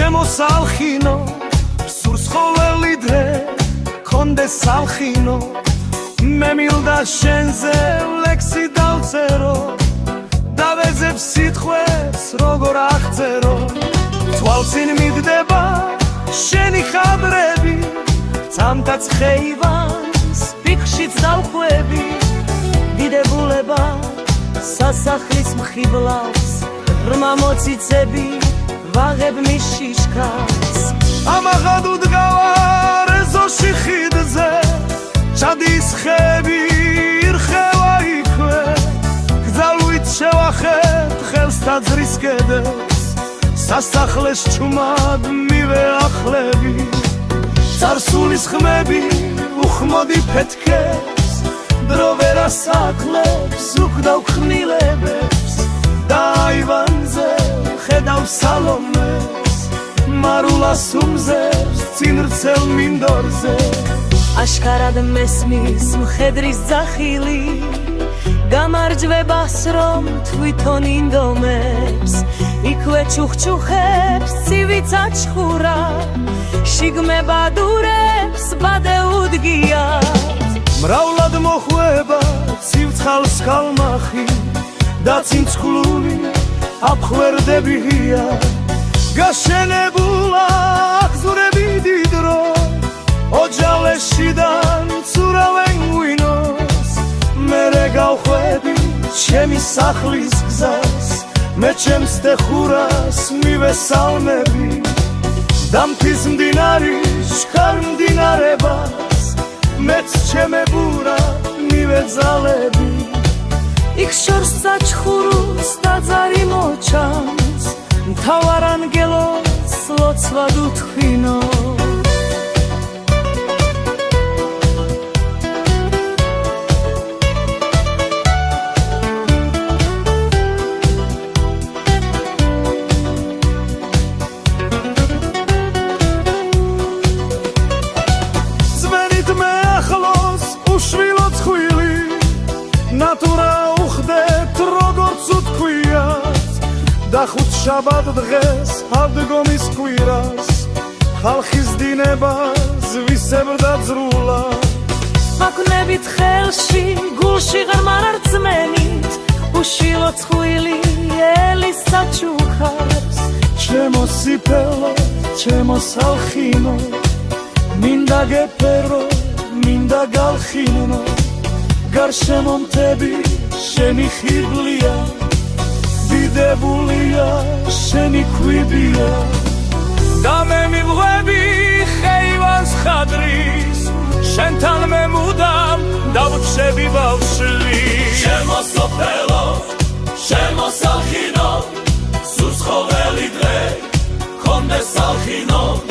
ჩემო სალხინო სურს ხოველი დღე კონდეს სალხინო მე მილდა შენზე ლექსი დავწერო დავეძებ სიტყვებს როგორ აღწერო თვალწინ მიგდება შენი ხადრები წამკაც ხეივანს ფიქრშიც დავხვევი დიდებულება სასახლის მხიბლავს რმა მოციცები ვაღებ მიშიშკას ამაღად უდგავარ ეზოში ხიდზე ჩადის ხები ირხევა იქვე გძალვით შევახებ ხელს ტაძრის კედელს სასახლეს ჩუმად მივეახლები წარსულის ხმები უხმოდი ფეთქებს დრო ვერ ასაკლებს უკდავ ხმილებებს და აივანზე ხედავ სალომეს მარულას უმზებს წინ რცელ მინდორზე აშკარად მესმის მხედრის ძახილი გამარჯვებას რომ თვითონ ინდომებს იქვე ჩუხჩუხებს ცივიც აჩხურა შიგმებადურებს ბადე უდგიათ მრავლად მოხვება ცივცხალს კალმახი და ცინცხლული აფხვერდებია გაშენებულა აღზურები დიდრო ოჯალეშიდან ცურავენ ღვინოს მერე გავხვები ჩემი სახლის გზას მე ჩემს დეხურას მივესალმები დამთის მდინარი შქარ მდინარებას მეც ჩემებურა მივეძალები იქ შორს საჩხურუს დაძარი მოჩანს მთავარ ანგელოს ლოცვად უთქვინო ნატურა უხდეთ როგორც უთქვიათ და ხუთ შაბათ დღეს ავდგომის კვირას ხალხის დინებას ვისებრდა ძრულა აკვნებით ხელში გულში ღრმარ რწმენით უშვილო ცხვილი ელის საჩუქარს ჩემო სიფელო ჩემო სალხინო მინდა გეფერო მინდა გალხინო გარშემო მთები შენი ხიბლია დიდებულია შენი ქვიბია და მე მივღვები ხეივანს ხადრის შენთან მე მუდამ დავჩები ბავშვის ჩემო სოფელო ჩემო სალხინო სურს ხოველი დღე კონდეს სალხინო